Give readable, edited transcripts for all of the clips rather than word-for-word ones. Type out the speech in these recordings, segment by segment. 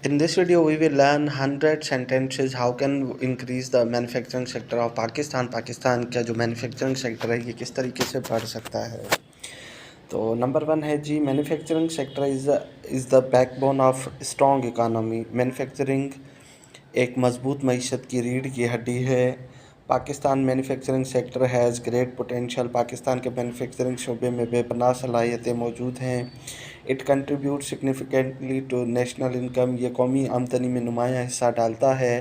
In this video, we will learn 100 sentences how can increase the manufacturing sector of Pakistan. Pakistan का जो manufacturing sector है ये किस तरीके से बढ़ सकता है। तो नंबर 1 है जी, manufacturing sector is the backbone of strong economy. Manufacturing एक मजबूत मईशत की रीढ़ की हड्डी है। Pakistan manufacturing sector has great potential. Pakistan के मैन्युफैक्चरिंग शोबे में बेपनाह सलाहियतें मौजूद हैं। It contribute significantly to national income. ये कौमी आमदनी में नुमायाँ हिस्सा डालता है।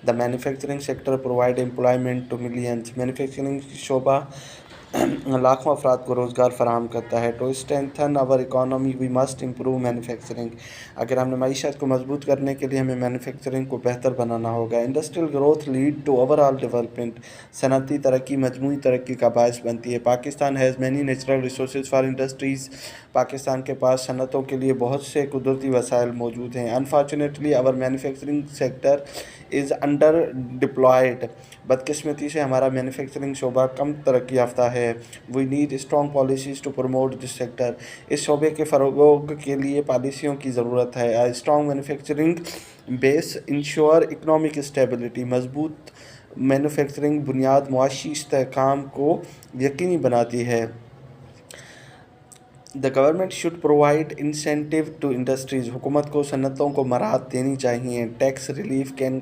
The manufacturing sector provide employment to millions. Manufacturing शोबा लाखों अफराद को रोज़गार फराहम करता है। To strengthen our economy we must improve manufacturing. अगर हमने मईशत को मजबूत करने के लिए हमें मैन्युफैक्चरिंग को बेहतर बनाना होगा। Industrial growth lead to overall development. सनती तरक्की मजमूई तरक्की का बायस बनती है। Pakistan has many natural resource for industries. Pakistan के पास सनतों के लिए बहुत से कुदरती वसाइल मौजूद हैं। Unfortunately our manufacturing sector is under deployed. बदकिस्मती से हमारा मैन्युफैक्चरिंग शोबा कम तरक्की याफ्ता है। We need strong policies to promote this sector. इस शोबे के फ़रोग़ के लिए पॉलिसियों की ज़रूरत है। Strong manufacturing base ensure economic stability. मजबूत मैन्युफैक्चरिंग बुनियाद मुआशी इस्तेहकाम को यकीनी बनाती है। The government should provide incentive to industries. हुकूमत को सनतों को मराहत देनी चाहिए। Tax relief can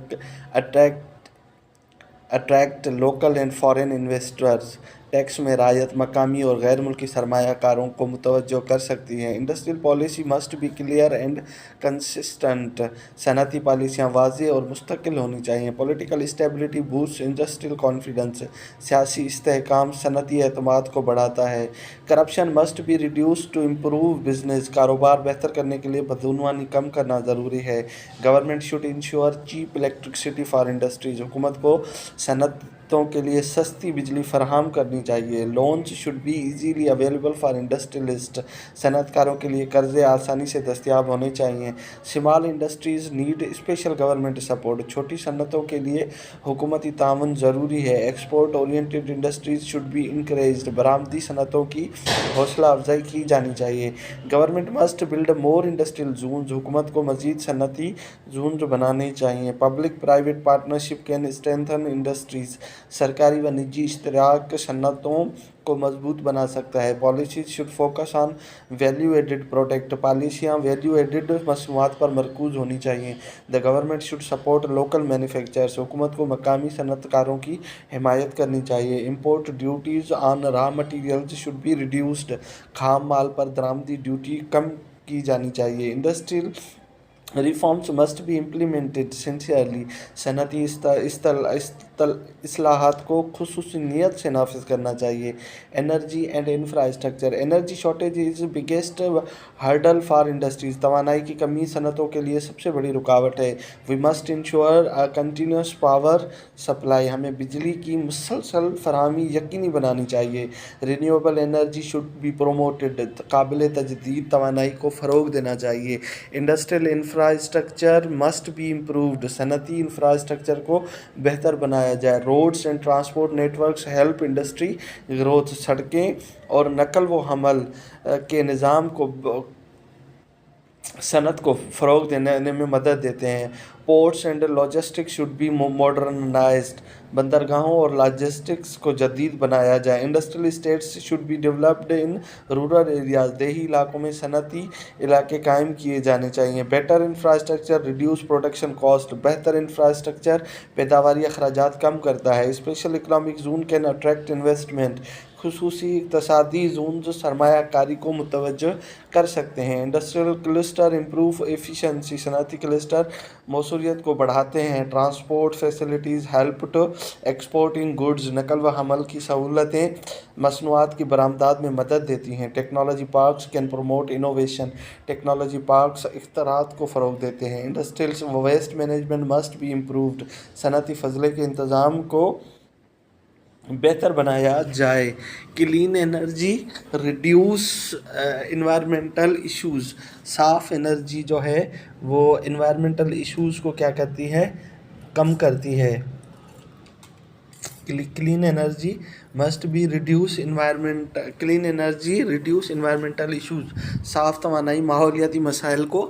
attract local and foreign investors. Tax में रायत मकामी और गैर मुल्की सरमायाकारों को मुतवज्जो कर सकती है। Industrial policy must be clear and consistent. सनती पॉलिसियाँ वाज़ेह और मुस्तकिल होनी चाहिए। Political stability boost industrial confidence. सियासी इस्तेहकाम सनती एतमाद को बढ़ाता है। Corruption must be reduce to improve business. कारोबार बेहतर करने के लिए बदउनवानी कम करना ज़रूरी है। Government should ensure cheap electricity for industries. हुकूमत को सनतों के लिए सस्ती बिजली फराहम करनी चाहिए। Loans should be easily available for industrialist. सनतकारों के लिए कर्ज़े आसानी से दस्तयाब होने चाहिए। Small industries need special government support. छोटी सनतों के लिए हुकूमती तावन ज़रूरी है। Export oriented industries should be encouraged. बरामदी सनतों की हौसला अफजाई की जानी चाहिए। Government must build more industrial zones. हुकूमत को मज़ीद सनती जोन्स बनाने चाहिए। Public private partnership can strengthen industries. सरकारी व निजी इश्तराक सनतों को मजबूत बना सकता है। Policies should focus on value added product. पॉलिसियाँ वैल्यू एडिड मसनूआत पर मरकूज होनी चाहिए। The government should support local manufacturers. हुकूमत को मकामी सनतकारों की हिमायत करनी चाहिए। Import duties on raw materials should be reduced. खाम माल पर दरामदी ड्यूटी कम की जानी चाहिए। Industrial reforms must be implemented sincerely. सनती इस्लाहात को खुसूसियत से नाफिज करना चाहिए। Energy and infrastructure. Energy shortage is biggest hurdle for industries. तवानाई की कमी सनतों के लिए सबसे बड़ी रुकावट है। We must ensure a continuous power supply. हमें बिजली की मुसलसल फराहमी यकीनी बनानी चाहिए। Renewable energy should be promoted. काबिल तजदीद तवानाई को फ़रोग देना चाहिए। Industrial infrastructure must be improved. सनती इंफ्रास्ट्रक्चर को बेहतर बनाया जाए। Roads and transport networks help industry growth. सड़कें और नकल व हमल के निज़ाम को सनत को फ़रोग देने में मदद देते हैं। Ports and logistics should be modernised. बंदरगाहों और लॉजिस्टिक्स को जदीद बनाया जाए। Industrial states should be developed in rural areas. देही इलाकों में सनती इलाके कायम किए जाने चाहिए। Better infrastructure reduce production cost. बेहतर इंफ्रास्ट्रक्चर पैदावारी अखराजात कम करता है। Special economic zone can attract investment. खुसूसी इक़्तिसादी जोन्स सरमायाकारी को मुतवज्जो कर सकते हैं। Industrial cluster improve efficiency. सनती क्लस्टर मौसूलियत को बढ़ाते हैं। Transport facilities help to exporting goods. नकल व हमल की सहूलतें मसनूआत की बरामदात में मदद देती हैं। Technology parks can promote innovation. Technology parks इख्तरात को फ़रोग देते हैं। Industrial waste management must be improved. सनती फजले के इंतज़ाम को बेहतर बनाया जाए। Clean energy reduce environmental issues. साफ़ एनर्जी जो है वो इन्वायरमेंटल इश्यूज़ को क्या करती है, कम करती है। Clean energy must be reduce clean energy reduce environmental issues. साफ़ तवानाई माहौलियाती मसाइल को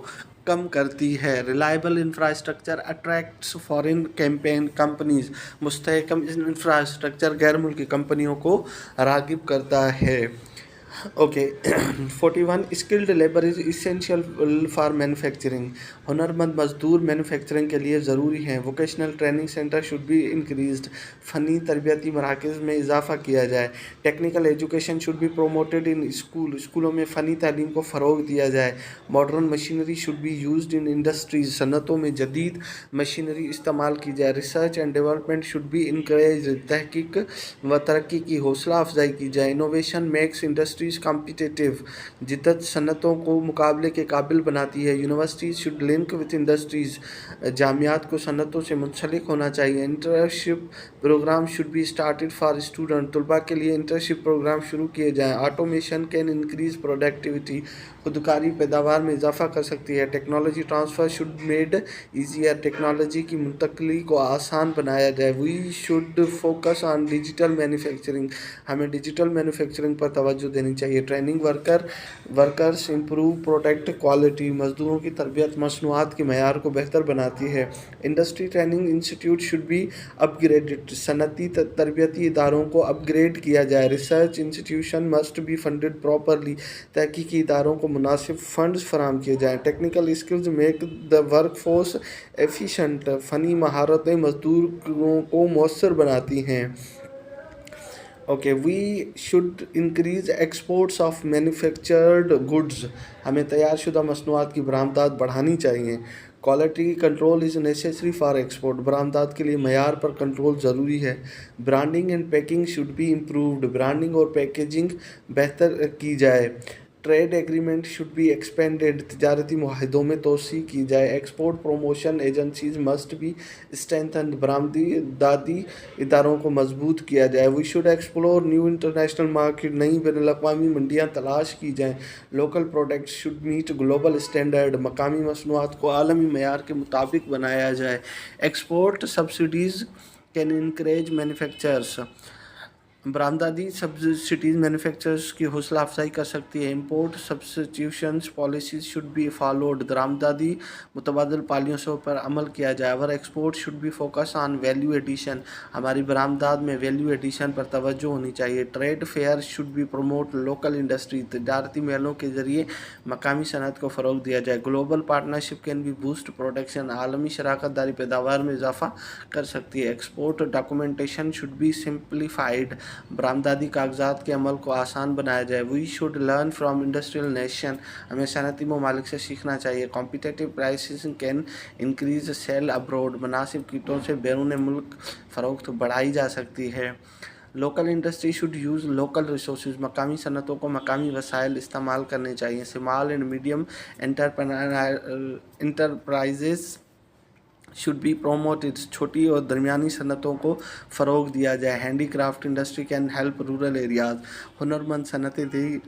कम करती है। Reliable infrastructure attracts foreign campaign companies. मुस्तहकम इंफ्रास्ट्रक्चर गैर मुल्की कंपनियों को राग़िब करता है। Okay 41 skilled labour is essential for manufacturing. हुनरमंद मजदूर मैन्युफैक्चरिंग के लिए ज़रूरी हैं। Vocational training centre should be increased. फ़नी तरबियती मराकज़ में इजाफ़ा किया जाए। Technical education should be promoted इन स्कूलों में फ़नी तालीम को फ़रोग़ दिया जाए। Modern machinery should be used in industries. सनतों में जदीद मशीनरी इस्तेमाल की जाए। Research and development should be encourage. तहकीक व तरक्की की हौसला अफजाई की जाए। Innovation makes industries competitive. जिद्दत सनतों को मुकाबले के काबिल बनाती है। Universities should link with industries. जामियात को सनतों से मुंसलिक होना चाहिए। Internship programme should be started for student. तलबा के लिए इंटर्नशिप प्रोग्राम शुरू किए जाएँ। Automation can increase productivity. खुदकारी पैदावार में इजाफा कर सकती है। Technology transfer should made easier. Technology की मुंतकली को आसान बनाया जाए। We should focus on digital manufacturing. हमें डिजिटल मैन्युफैक्चरिंग पर तवज्जो देनी चाहिए। Training workers improve product quality. मजदूरों की तरबियत मसनूआत के मयार को बेहतर बनाती है। Industry training institute should be upgraded. सनती तरबियती इदारों को अपग्रेड किया जाए। Research institution must be funded properly. तहकीकी इदारों को मुनासिब फंड्स फराहम किए जाएँ। Technical skills make the work force efficient. फ़नी महारतें मजदूरों को मौसर बनाती हैं। Okay we should increase exports of manufactured goods. हमें तैयारशुदा मसनूआत की बरामदात बढ़ानी चाहिए। Quality control is necessary for export. बरामदात के लिए मयार पर कंट्रोल ज़रूरी है। Branding and packing should be improved. Branding और पैकेजिंग बेहतर की जाए। Trade agreement should be expanded. तिजारती मुआहदों में तोसी की जाए। Export promotion agencies must be strengthened. बरामदादी इदारों को मजबूत किया जाए। We should explore new international market. नई बैनुल-अक़वामी मंडियाँ तलाश की जाएँ। Local products should meet global standard. मकामी मसनूआत को आलमी मयार के मुताबिक बनाया जाए। Export subsidies can encourage manufacturers. बरामदादी सब्सिडीज़ मैन्युफैक्चरर्स की हौसला अफजाई कर सकती है। Import substitutions policies should be followed. बरामदादी मुतबादल पॉलिसियों पर अमल किया जाए। Our export should be focus on value addition. हमारी बरामदाद में वैल्यू एडिशन पर तवज्जो होनी चाहिए। Trade fair should be promote local industry. तजारती मेलों के ज़रिए मकामी सनत को फ़रोग़ दिया जाए। Global partnership can be boost production. आलमी शराकत दारी पैदावार में इजाफा कर सकती है। Export documentation should be simplified. बरामदादी कागजात के अमल को आसान बनाया जाए। We should learn from industrial nation. हमें सनती ममालिक से सीखना चाहिए। Competitive prices can increase sale abroad. मुनासिब कीमतों से बैरून मुल्क फ़रोख्त बढ़ाई जा सकती है। Local industry should use local resource. मकामी सनतों को मकामी वसाइल इस्तेमाल करने चाहिए। Small and medium enterprises should be promoted. छोटी और दरमियानी सनतों को फ़रोग़ दिया जाए। Handy craft industry can help rural areas. हुनरमंद सनतें देही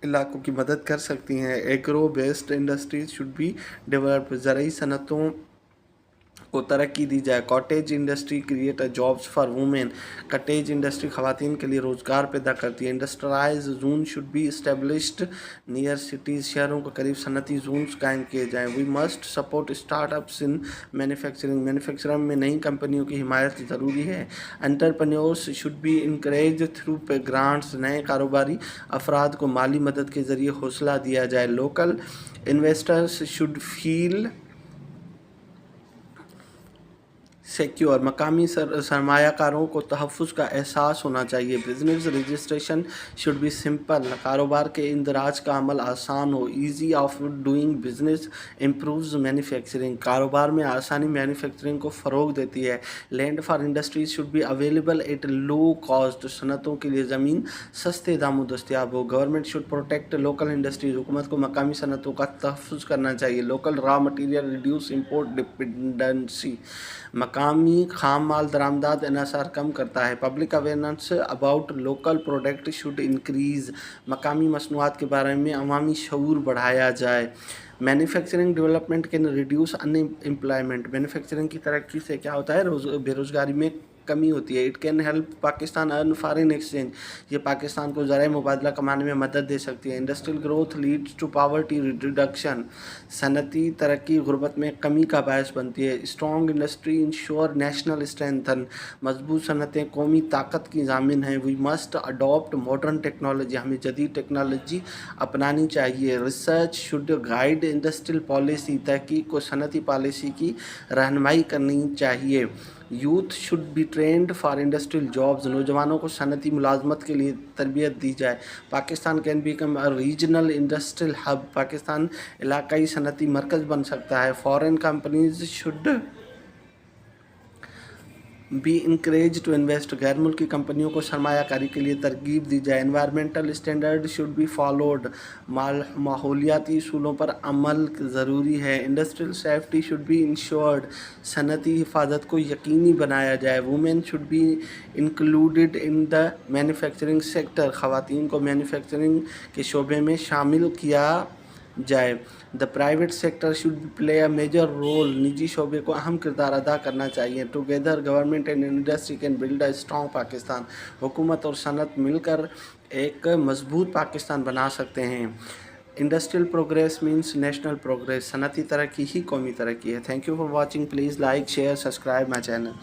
इलाकों की मदद कर सकती हैं। Agro based industries should be develop. ज़रूरी सनतों को तरक्की दी जाए। Cottage industry create jobs for women. Cottage industry ख़वातीन के लिए रोज़गार पैदा करती है। Industrialise zone should be established near cities. शहरों के करीब सनती जोन्स कायम किए जाएँ। We must support startups in manufacturing. Manufacturing में नई कंपनियों की हिमायत ज़रूरी है। Entrepreneurs should be encourage through grants. नए कारोबारी अफराद को माली मदद के ज़रिए हौसला दिया जाए। Local investors should feel secure. मकामी सरमायाकारों को तहफ़्फ़ुज़ का एहसास होना चाहिए। Business registration should be simple. कारोबार के इंदराज का अमल आसान हो। Easy of doing business improves manufacturing. कारोबार में आसानी मैन्युफैक्चरिंग को फ़रोग़ देती है। Land for industries should be available at low cost. सनतों के लिए ज़मीन सस्ते दामों दस्तियाब हो। Government should protect local industries. हुकूमत को मकामी सनतों का तहफ़्फ़ुज़ करना चाहिए। Local raw material reduce import dependency. मकामी खाम माल दरामदात इन्हिसार कम करता है। Public awareness about local product should increase. मकामी मसनूआत के बारे में अवामी शऊर बढ़ाया जाए। Manufacturing development can reduce unemployment. Manufacturing की तरक्की से क्या होता है, बेरोज़गारी में कमी होती है। It can help Pakistan earn foreign exchange, ये पाकिस्तान को ज़राए मुबादला कमाने में मदद दे सकती है। Industrial growth leads to poverty reduction, सनती तरक्की गुर्बत में कमी का बायस बनती है। Strong industry ensure national strengthen, मजबूत सनतें कौमी ताकत की ज़ामिन हैं। We must adopt modern technology, हमें जदीद टेक्नोलॉजी अपनानी चाहिए। Research should guide industrial policy, तहकीक को सनती पॉलिसी की रहनुमाई करनी चाहिए। Youth should be trained for industrial jobs, नौजवानों को सनती मुलाजमत के लिए तरबियत दी जाए। Pakistan can become a regional industrial hub, Pakistan इलाकाई सनती मरकज़ बन सकता है। Foreign companies should be encourage to invest, गैर मुल्की कंपनियों को सरमायाकारी के लिए तरगीब दी जाए। Environmental standard should be followed, माहौलियाती असूलों पर अमल ज़रूरी है। Industrial safety should be ensured, सनती हिफाजत को यकीनी बनाया जाए। Women should be included in the manufacturing sector, ख़वातीन को मैन्युफैक्चरिंग के शोबे में शामिल किया जाए। The private sector should play a major role, निजी शोबे को अहम किरदार अदा करना चाहिए। Together government and industry can build a strong Pakistan, हुकूमत और सनत मिलकर एक मजबूत पाकिस्तान बना सकते हैं। Industrial progress means national progress, सनती तरक्की ही कौमी तरक्की है। Thank you for watching, please like share subscribe my channel.